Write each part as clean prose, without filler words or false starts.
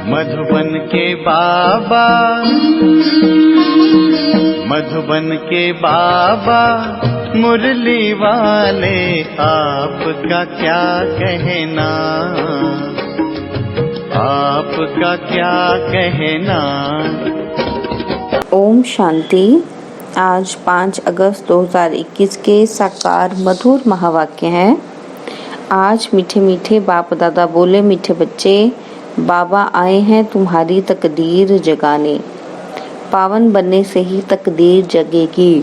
मधुबन के बाबा, मधुबन के बाबा मुरली वाले, आपका क्या कहना, आपका क्या कहना। ओम शांति। आज 5 अगस्त 2021 के साकार मधुर महावाक्य हैं। आज मीठे मीठे बाप दादा बोले, मीठे बच्चे, बाबा आए हैं तुम्हारी तकदीर जगाने, पावन बनने से ही तकदीर जगेगी।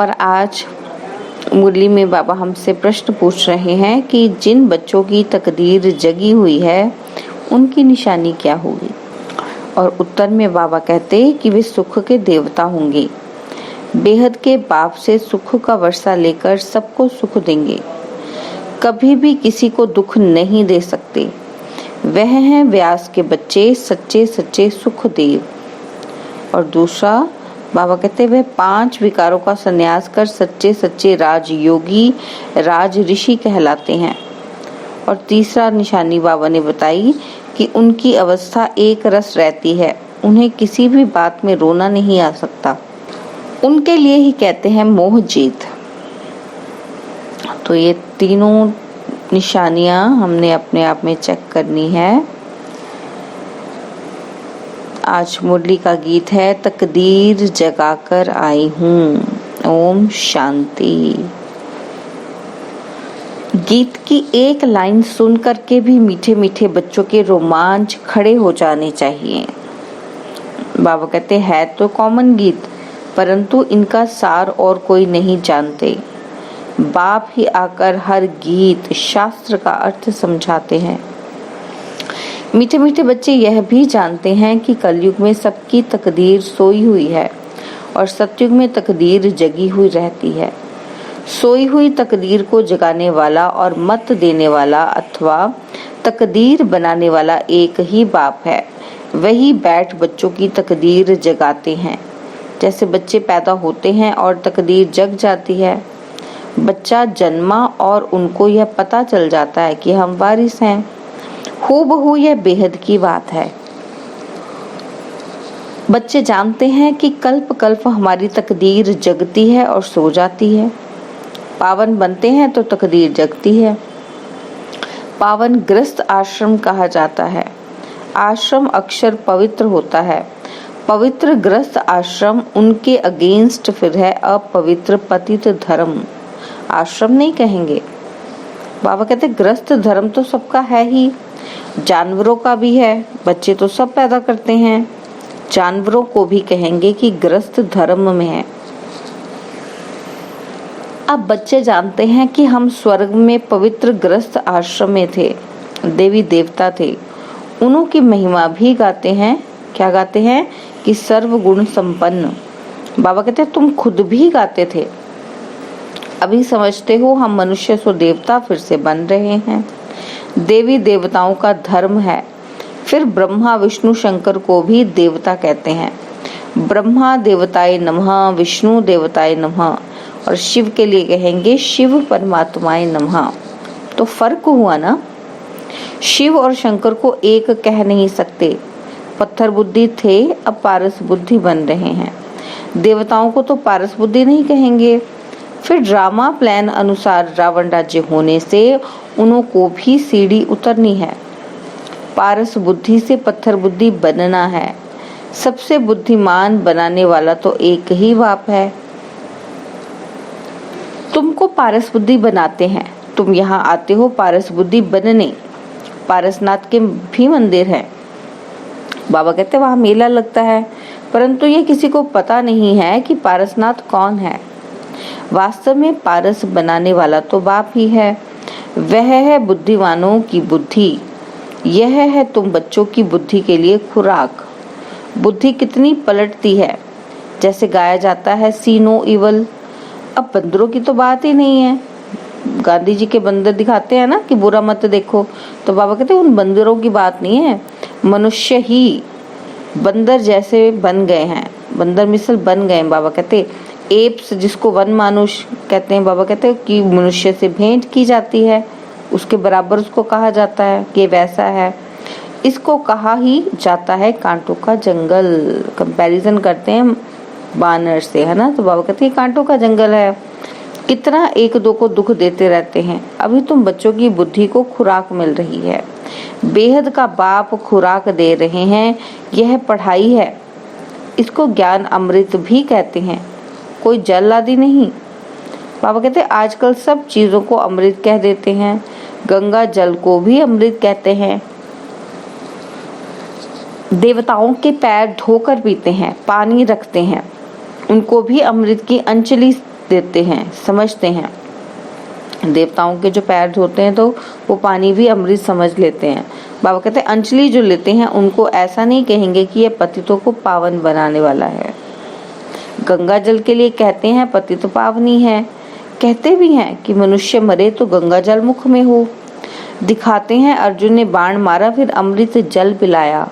और आज मुरली में बाबा हमसे प्रश्न पूछ रहे हैं कि जिन बच्चों की तकदीर जगी हुई है उनकी निशानी क्या होगी। और उत्तर में बाबा कहते कि वे सुख के देवता होंगे, बेहद के बाप से सुख का वर्षा लेकर सबको सुख देंगे, कभी भी किसी को दुख नहीं दे सकते। वह हैं व्यास के बच्चे, सच्चे सच्चे सुखदेव। और दूसरा बाबा कहते वह 5 विकारों का संन्यास कर सच्चे सच्चे राजयोगी, राज ऋषि कहलाते हैं। और तीसरा निशानी बाबा ने बताई कि उनकी अवस्था एक रस रहती है, उन्हें किसी भी बात में रोना नहीं आ सकता, उनके लिए ही कहते हैं मोह जीत। तो ये तीनों निशानियां हमने अपने आप में चेक करनी है। आज मुरली का गीत है, तकदीर जगाकर आई हूँ। ओम शांति। गीत की एक लाइन सुन करके भी मीठे मीठे बच्चों के रोमांच खड़े हो जाने चाहिए। बाबा कहते है तो कॉमन गीत, परंतु इनका सार और कोई नहीं जानते। बाप ही आकर हर गीत शास्त्र का अर्थ समझाते हैं। मीठे मीठे बच्चे यह भी जानते हैं कि कलयुग में सबकी तकदीर सोई हुई है और सतयुग में तकदीर जगी हुई रहती है। सोई हुई तकदीर को जगाने वाला और मत देने वाला अथवा तकदीर बनाने वाला एक ही बाप है। वही बैठ बच्चों की तकदीर जगाते हैं। जैसे बच्चे पैदा होते हैं और तकदीर जग जाती है। बच्चा जन्मा और उनको यह पता चल जाता है कि हम वारिस हैं। हूबहू यह बेहद की बात है। बच्चे जानते हैं कि कल्प कल्प हमारी तकदीर जगती है और सो जाती है। पावन बनते हैं तो तकदीर जगती है। पावन ग्रस्त आश्रम कहा जाता है। आश्रम अक्षर पवित्र होता है। पवित्र ग्रस्त आश्रम उनके अगेंस्ट फिर है अपवित्र पतित धर्म। आश्रम नहीं कहेंगे। बाबा कहते ग्रस्त धर्म तो सबका है ही, जानवरों का भी है। बच्चे तो सब पैदा करते हैं, जानवरों को भी कहेंगे कि ग्रस्त धर्म में है। अब बच्चे जानते हैं कि हम स्वर्ग में पवित्र ग्रस्त आश्रम में थे, देवी देवता थे। उन्हों की महिमा भी गाते हैं। क्या गाते हैं कि सर्व गुण संपन्न। बाबा कहते तुम खुद भी गाते थे। अभी समझते हो हम मनुष्य सो देवता फिर से बन रहे हैं। देवी देवताओं का धर्म है। फिर ब्रह्मा विष्णु शंकर को भी देवता कहते हैं। ब्रह्मा देवताय नमः, विष्णु देवताय नमः, और शिव के लिए कहेंगे शिव परमात्माय नमः। तो फर्क हुआ ना। शिव और शंकर को एक कह नहीं सकते। पत्थर बुद्धि थे, अब पारस बुद्धि बन रहे हैं। देवताओं को तो पारस बुद्धि नहीं कहेंगे। फिर ड्रामा प्लान अनुसार रावण राज्य होने से उन्हों को भी सीढ़ी उतरनी है। पारस बुद्धि से पत्थर बुद्धि बनना है। सबसे बुद्धिमान बनाने वाला तो एक ही बाप है। तुमको पारस बुद्धि बनाते हैं। तुम यहाँ आते हो पारस बुद्धि बनने। पारसनाथ के भी मंदिर है। बाबा कहते वहाँ मेला लगता है, परंतु ये किसी को पता नहीं है कि पारसनाथ कौन है। वास्तव में पारस बनाने वाला तो बाप ही है। वह है बुद्धिमानों की बुद्धि। यह है तुम बच्चों की बुद्धि के लिए खुराक। बुद्धि कितनी पलटती है। जैसे गाया जाता है सी नो इवल। अब बंदरों की तो बात ही नहीं है। गांधी जी के बंदर दिखाते हैं ना कि बुरा मत देखो, तो बाबा कहते उन बंदरों की बात नहीं है। मनुष्य ही बंदर जैसे बन गए हैं, बंदर मिसल बन गए हैं। बाबा कहते एप्स जिसको वन मानुष कहते हैं, बाबा कहते हैं कि मनुष्य से भेंट की जाती है, उसके बराबर उसको कहा जाता है कि वैसा है। इसको कहा ही जाता है कांटों का जंगल। कंपैरिजन करते हैं बानर से, है ना, तो बाबा कहते हैं कांटों का जंगल है, कितना एक दो को दुख देते रहते हैं। अभी तुम बच्चों की बुद्धि को खुराक मिल रही है, बेहद का बाप खुराक दे रहे हैं, यह पढ़ाई है। इसको ज्ञान अमृत भी कहते हैं, कोई जल आदि नहीं। बाबा कहते हैं आजकल सब चीजों को अमृत कह देते हैं, गंगा जल को भी अमृत कहते हैं। देवताओं के पैर धोकर पीते हैं, पानी रखते हैं, उनको भी अमृत की अंजलि देते हैं, समझते हैं। देवताओं के जो पैर धोते हैं तो वो पानी भी अमृत समझ लेते हैं। बाबा कहते हैं अंजलि जो लेते हैं उनको ऐसा नहीं कहेंगे कि ये पतितों को पावन बनाने वाला है। गंगा जल के लिए कहते हैं पतित पावनी है, कहते भी हैं कि मनुष्य मरे तो गंगा जल मुख में हो। दिखाते हैं अर्जुन ने बाण मारा फिर अमृत जल पिलाया।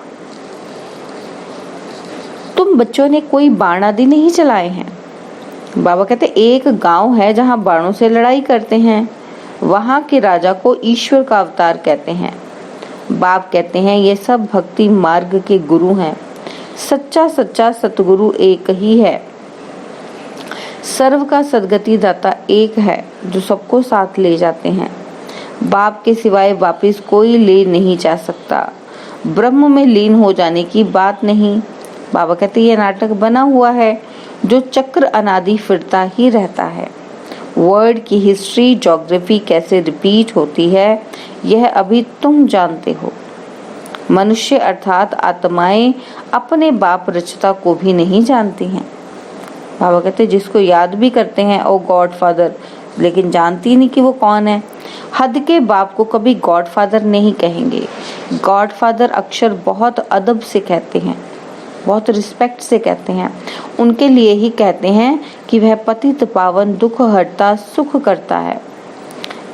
तुम बच्चों ने कोई बाण आदि नहीं चलाए हैं। बाबा कहते एक गांव है जहां बाणों से लड़ाई करते हैं, वहां के राजा को ईश्वर का अवतार कहते हैं। बाप कहते हैं ये सब भक्ति मार्ग के गुरु हैं, सच्चा सच्चा सतगुरु एक ही है। सर्व का सदगति दाता एक है जो सबको साथ ले जाते हैं। बाप के सिवाय वापिस कोई ले नहीं जा सकता। ब्रह्म में लीन हो जाने की बात नहीं। बाबा कहते ये नाटक बना हुआ है जो चक्र अनादि फिरता ही रहता है। वर्ड की हिस्ट्री ज्योग्राफी कैसे रिपीट होती है यह अभी तुम जानते हो। मनुष्य अर्थात आत्माएं अपने बाप रचता को भी नहीं जानती हैं। बाबा कहते जिसको याद भी करते हैं ओ गॉड फादर, लेकिन जानती नहीं कि वो कौन है। हद के बाप को कभी गॉड फादर नहीं कहेंगे। गॉड फादर अक्षर बहुत अदब से कहते हैं, बहुत रिस्पेक्ट से कहते हैं। उनके लिए ही कहते हैं कि वह पतित पावन दुख हरता सुख करता है।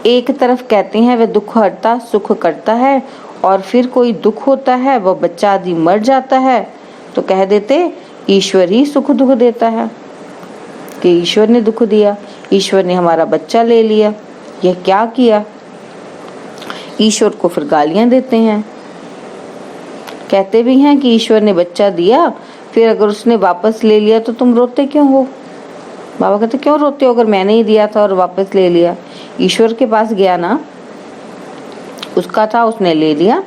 एक तरफ कहते हैं वह दुख हरता सुख करता है और फिर कोई दुख होता है वह बच्चा आदि मर जाता है तो कह देते ईश्वर ही सुख दुख देता है कि ईश्वर ने दुख दिया, ईश्वर ने हमारा बच्चा ले लिया, यह क्या किया। ईश्वर को फिर गालियां देते हैं। कहते भी हैं कि ईश्वर ने बच्चा दिया, फिर अगर उसने वापस ले लिया तो तुम रोते क्यों हो। बाबा कहते क्यों रोते हो, अगर मैंने ही दिया था और वापस ले लिया। ईश्वर के पास गया ना, उसका था उसने ले लिया।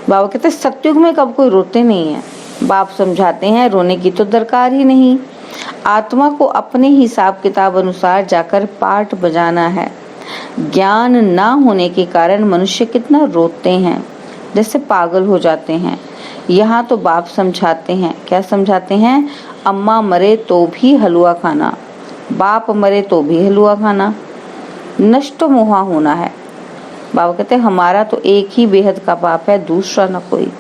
बाबा कहते सतयुग में कब कोई रोते नहीं है। बाप समझाते हैं रोने की तो दरकार ही नहीं। आत्मा को अपने हिसाब किताब अनुसार जाकर पाठ बजाना है। ज्ञान ना होने के कारण मनुष्य कितना रोते हैं, जैसे पागल हो जाते हैं। यहाँ तो बाप समझाते हैं, क्या समझाते हैं, अम्मा मरे तो भी हलवा खाना, बाप मरे तो भी हलवा खाना, नष्ट मोहा होना है। बाबा कहते हैं हमारा तो एक ही बेहद का बाप है, दूसरा न कोई।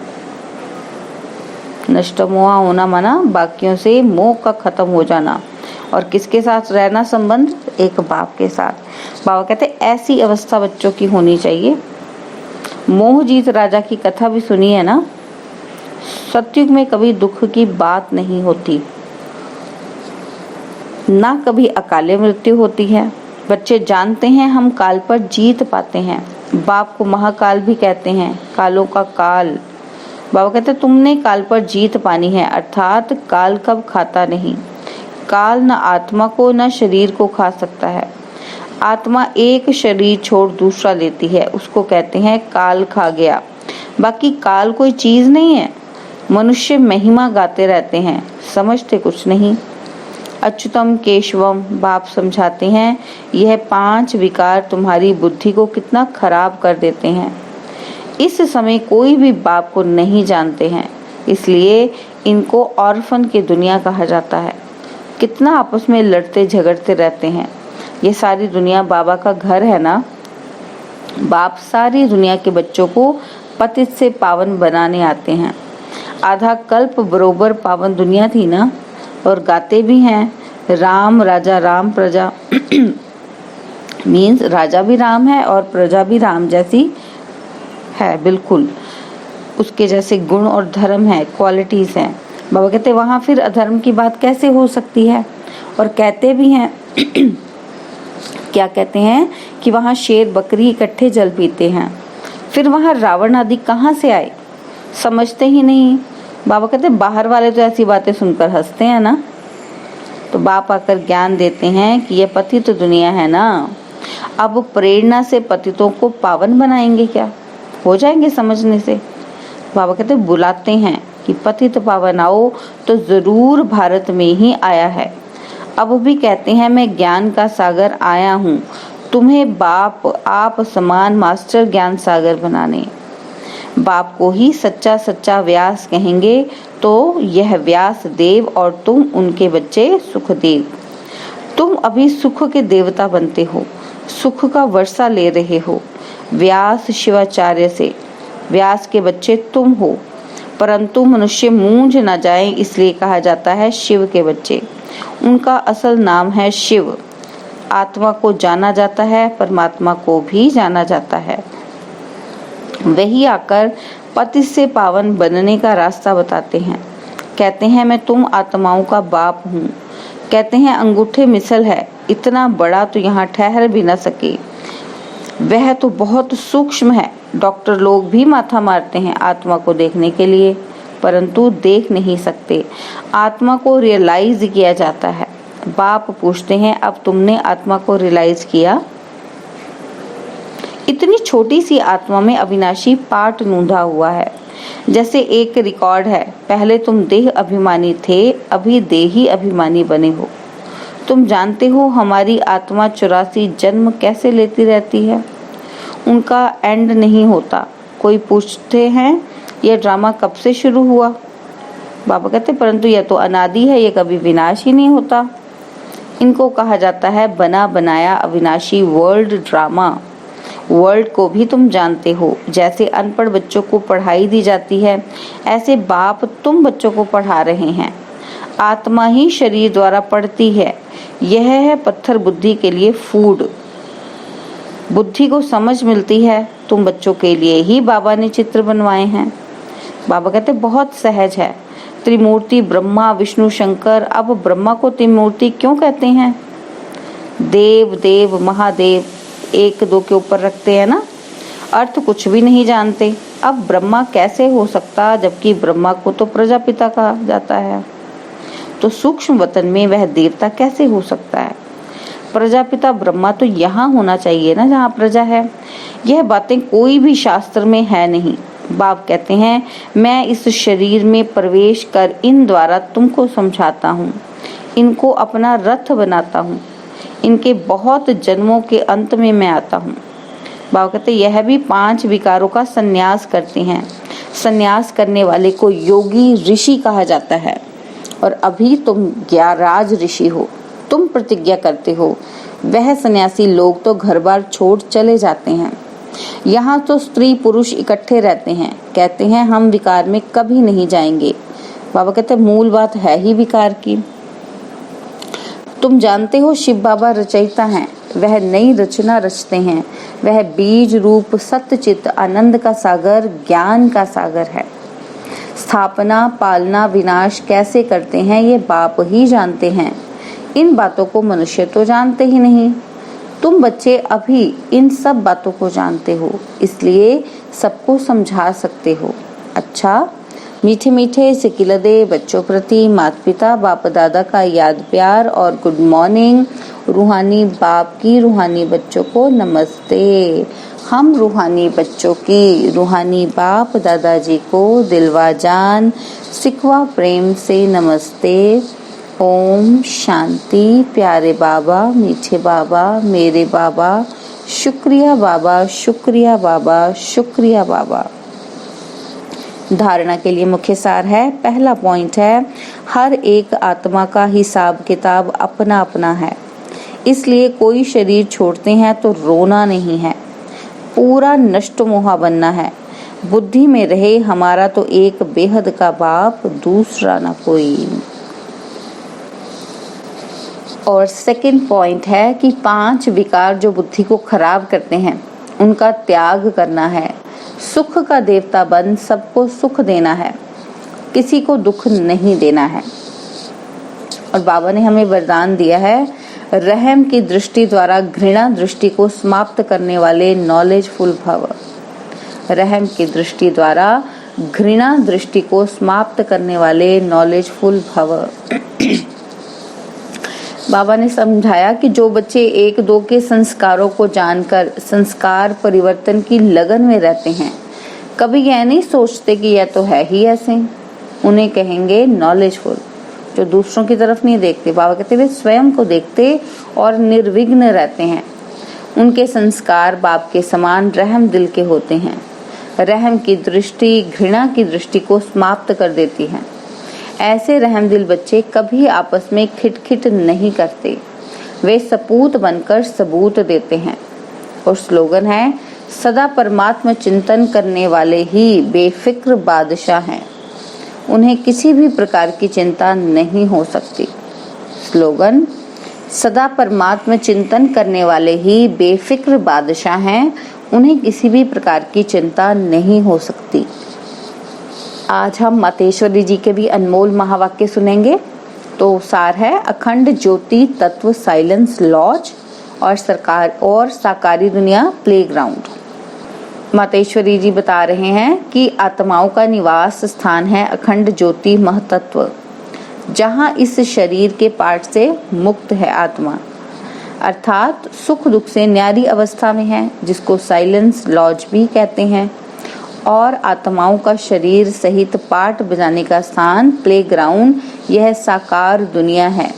नष्ट मोहा होना माना बाकियों से मोह का खत्म हो जाना, और किसके साथ रहना संबंध, एक बाप के साथ। बाबा कहते ऐसी अवस्था बच्चों की होनी चाहिए। मोहजीत राजा की कथा भी सुनी है ना। सतयुग में कभी दुख की बात नहीं होती, ना कभी अकाले मृत्यु होती है। बच्चे जानते हैं हम काल पर जीत पाते हैं। बाप को महाकाल भी कहते हैं, कालों का काल। बाबा कहते तुमने काल पर जीत पानी है, अर्थात काल कब खाता नहीं। काल न आत्मा को न शरीर को खा सकता है। आत्मा एक शरीर छोड़ दूसरा लेती है, उसको कहते हैं काल खा गया। बाकी काल कोई चीज नहीं है। मनुष्य महिमा गाते रहते हैं, समझते कुछ नहीं। अच्युतम केशवम बाप समझाते हैं यह 5 विकार तुम्हारी बुद्धि को कितना खराब कर देते हैं। इस समय कोई भी बाप को नहीं जानते हैं, इसलिए इनको ऑर्फन की दुनिया कहा जाता है। कितना आपस में लड़ते झगड़ते रहते हैं। ये सारी दुनिया बाबा का घर है ना। बाप सारी दुनिया के बच्चों को पतित से पावन बनाने आते हैं। आधा कल्प बरोबर पावन दुनिया थी ना। और गाते भी हैं राम राजा राम प्रजा मीन्स राजा भी राम है और प्रजा भी राम जैसी है, बिल्कुल उसके जैसे गुण और धर्म है, क्वालिटीज हैं। बाबा कहते वहां फिर अधर्म की बात कैसे हो सकती है। और कहते भी हैं क्या कहते हैं कि वहां शेर बकरी इकट्ठे जल पीते हैं। फिर वहां रावण आदि कहाँ से आए। समझते ही नहीं। बाबा कहते बाहर वाले तो ऐसी बातें सुनकर हंसते हैं ना। तो बाप आकर ज्ञान देते हैं कि यह पतित दुनिया है ना, अब प्रेरणा से पतितों को पावन बनाएंगे क्या, हो जाएंगे समझने से। बाबा कहते बुलाते हैं कि पतित पावन आओ, तो जरूर भारत में ही आया है। अब भी कहते हैं मैं ज्ञान का सागर आया हूँ, तुम्हें बाप आप समान मास्टर ज्ञान सागर बनाने। बाप को ही सच्चा सच्चा व्यास कहेंगे, तो यह व्यास देव और तुम उनके बच्चे सुखदेव। तुम अभी सुख के देवता बनते हो, सुख का वर्षा ले रहे हो व्यास शिवाचार्य से। व्यास के बच्चे तुम हो, परंतु मनुष्य मूंझ न जाए इसलिए कहा जाता है शिव के बच्चे। उनका असल नाम है शिव। आत्मा को जाना जाता है, परमात्मा को भी जाना जाता है। वही आकर पति से पावन बनने का रास्ता बताते हैं। कहते हैं मैं तुम आत्माओं का बाप हूँ। कहते हैं अंगूठे मिसल है, इतना बड़ा तो यहाँ ठहर भी न सके, वह तो बहुत सूक्ष्म है। डॉक्टर लोग भी माथा मारते हैं आत्मा को देखने के लिए, परंतु देख नहीं सकते। आत्मा को रियलाइज किया जाता है। बाप पूछते हैं अब तुमने आत्मा को रियलाइज किया? इतनी छोटी सी आत्मा में अविनाशी पाठ नूंधा हुआ है, जैसे एक रिकॉर्ड है। पहले तुम देह अभिमानी थे, अभी देही अभिमानी बने हो। तुम जानते हो हमारी आत्मा 84 जन्म कैसे लेती रहती है, उनका एंड नहीं होता। कोई पूछते हैं यह ड्रामा कब से शुरू हुआ? बाबा कहते परंतु यह तो अनादि है, यह कभी विनाश ही नहीं होता। इनको कहा जाता है बना बनाया अविनाशी वर्ल्ड ड्रामा। वर्ल्ड को भी तुम जानते हो, जैसे अनपढ़ बच्चों को पढ़ाई दी जाती है, ऐसे बाप तुम बच्चों को पढ़ा रहे हैं। आत्मा ही शरीर द्वारा पढ़ती है। यह है पत्थर बुद्धि के लिए फूड। बुद्धि को समझ मिलती है। तुम बच्चों के लिए ही बाबा ने चित्र बनवाए हैं। बाबा कहते बहुत सहज है। त्रिमूर्ति ब्रह्मा विष्णु शंकर। अब ब्रह्मा को त्रिमूर्ति क्यों कहते हैं? देव देव महादेव एक दो के ऊपर रखते हैं ना, अर्थ कुछ भी नहीं जानते। अब ब्रह्मा कैसे हो सकता, जबकि ब्रह्मा को तो प्रजापिता कहा जाता है। तो सूक्ष्म वतन में वह देवता कैसे हो सकता है? प्रजापिता ब्रह्मा तो यहाँ होना चाहिए ना जहाँ प्रजा है। यह बातें कोई भी शास्त्र में है नहीं। बाप कहते हैं मैं इस शरीर में प्रवेश कर इन द्वारा तुमको समझाता हूँ, इनको अपना रथ बनाता हूँ। इनके बहुत जन्मों के अंत में मैं आता हूँ। बाबा कहते यह भी 5 विकारों का संन्यास करते हैं। संन्यास करने वाले को योगी ऋषि कहा जाता है। और अभी तुम ज्ञाराज ऋषि हो, तुम प्रतिज्ञा करते हो। वह सन्यासी लोग तो घर बार छोड़ चले जाते हैं। यहाँ तो स्त्री पुरुष इकट्ठे रहते हैं, कहते हैं हम विकार में कभी नहीं जाएंगे। बाबा कहते मूल बात है ही विकार की। तुम जानते हो शिव बाबा रचयिता हैं, वह नई रचना रचते हैं। वह बीज रूप सत्य चित्त आनंद का सागर ज्ञान का सागर है। स्थापना पालना विनाश कैसे करते हैं ये बाप ही जानते हैं। इन बातों को मनुष्य तो जानते ही नहीं। तुम बच्चे अभी इन सब बातों को जानते हो, इसलिए सबको समझा सकते हो। अच्छा, मीठे मीठे सिकिलदे बच्चों प्रति माता पिता बाप दादा का याद प्यार और गुड मॉर्निंग। रूहानी बाप की रूहानी बच्चों को नमस्ते। हम रूहानी बच्चों की रूहानी बाप दादाजी को दिलवा जान सिकवा प्रेम से नमस्ते। ओम शांति। प्यारे बाबा, मीठे बाबा, मेरे बाबा, शुक्रिया बाबा, शुक्रिया बाबा, शुक्रिया बाबा। धारणा के लिए मुख्य सार है। पहला पॉइंट है हर एक आत्मा का हिसाब किताब अपना अपना है, इसलिए कोई शरीर छोड़ते हैं तो रोना नहीं है, पूरा नष्ट मोहा बनना है। बुद्धि में रहे हमारा तो एक बेहद का बाप, दूसरा ना कोई। और सेकंड पॉइंट है कि 5 विकार जो बुद्धि को खराब करते हैं उनका त्याग करना है। सुख का देवता बन सबको सुख देना है, किसी को दुख नहीं देना है। और बाबा ने हमें वरदान दिया है रहम की दृष्टि द्वारा घृणा दृष्टि को समाप्त करने वाले नॉलेजफुल भव। रहम की दृष्टि द्वारा घृणा दृष्टि को समाप्त करने वाले नॉलेजफुल भव। बाबा ने समझाया कि जो बच्चे एक दो के संस्कारों को जानकर संस्कार परिवर्तन की लगन में रहते हैं, कभी यह नहीं सोचते कि यह तो है ही ऐसे, उन्हें कहेंगे नॉलेजफुल। जो दूसरों की तरफ नहीं देखते, बाबा कहते वे स्वयं को देखते और निर्विघ्न रहते हैं। उनके संस्कार बाप के समान रहम दिल के होते हैं। रहम की दृष्टि घृणा की दृष्टि को समाप्त कर देती है। ऐसे रहम दिल बच्चे कभी आपस में खिटखिट नहीं करते, वे सपूत बनकर सबूत देते हैं। और स्लोगन है, सदा परमात्मा चिंतन करने वाले ही बेफिक्र बादशाह हैं, उन्हें किसी भी प्रकार की चिंता नहीं हो सकती। स्लोगन, सदा परमात्मा चिंतन करने वाले ही बेफिक्र बादशाह हैं, उन्हें किसी भी प्रकार की चिंता नहीं हो सकती। आज हम मातेश्वरी जी के भी अनमोल महावाक्य सुनेंगे। तो सार है, अखंड ज्योति तत्व साइलेंस लॉज और साकारी दुनिया प्लेग्राउंड। मातेश्वरी जी बता रहे हैं कि आत्माओं का निवास स्थान है अखंड ज्योति महतत्व, जहां इस शरीर के पार्ट से मुक्त है आत्मा, अर्थात सुख दुख से न्यारी अवस्था में है, जिसको साइलेंस लॉज भी कहते हैं। और आत्माओं का शरीर सहित पार्ट बजाने का स्थान प्लेग्राउंड, यह साकार दुनिया है।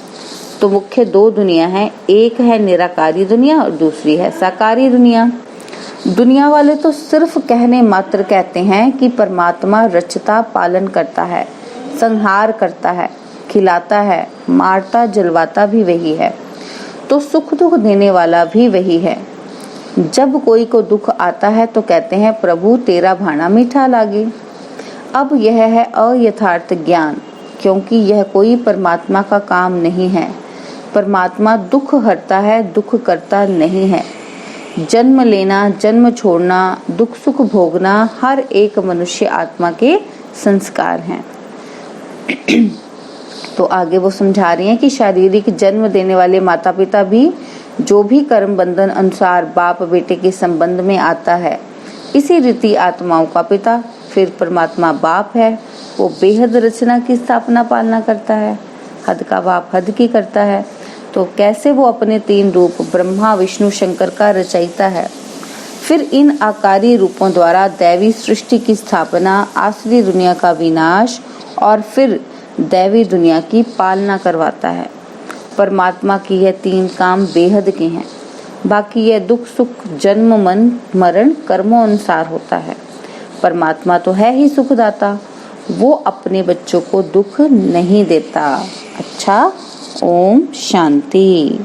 तो मुख्य दो दुनिया है, एक है निराकारी दुनिया और दूसरी है साकारी दुनिया। दुनिया वाले तो सिर्फ कहने मात्र कहते हैं कि परमात्मा रचता पालन करता है, संहार करता है, खिलाता है, मारता जलवाता भी वही है, तो सुख दुख देने वाला भी वही है। जब कोई को दुख आता है तो कहते हैं प्रभु तेरा भाना मीठा लागे। अब यह है अयथार्थ ज्ञान, क्योंकि यह कोई परमात्मा का काम नहीं है। परमात्मा दुख हरता है, दुख करता नहीं है। जन्म लेना, जन्म छोड़ना, दुख सुख भोगना हर एक मनुष्य आत्मा के संस्कार हैं। तो आगे वो समझा रही हैं कि शारीरिक जन्म देने वाले माता पिता भी जो भी कर्म बंधन अनुसार बाप बेटे के संबंध में आता है, इसी रीति आत्माओं का पिता फिर परमात्मा बाप है। वो बेहद रचना की स्थापना पालना करता है, हद का बाप हद की करता है। तो कैसे वो अपने तीन रूप ब्रह्मा विष्णु शंकर का रचयिता है, फिर इन आकारी रूपों द्वारा दैवी सृष्टि की स्थापना, आसुरी दुनिया का विनाश और फिर दैवी दुनिया की पालना करवाता है। परमात्मा की यह तीन काम बेहद के हैं। बाकी यह दुख सुख जन्म मन मरण कर्मों अनुसार होता है। परमात्मा तो है ही सुखदाता, वो अपने बच्चों को दुख नहीं देता। अच्छा, ओम शांति।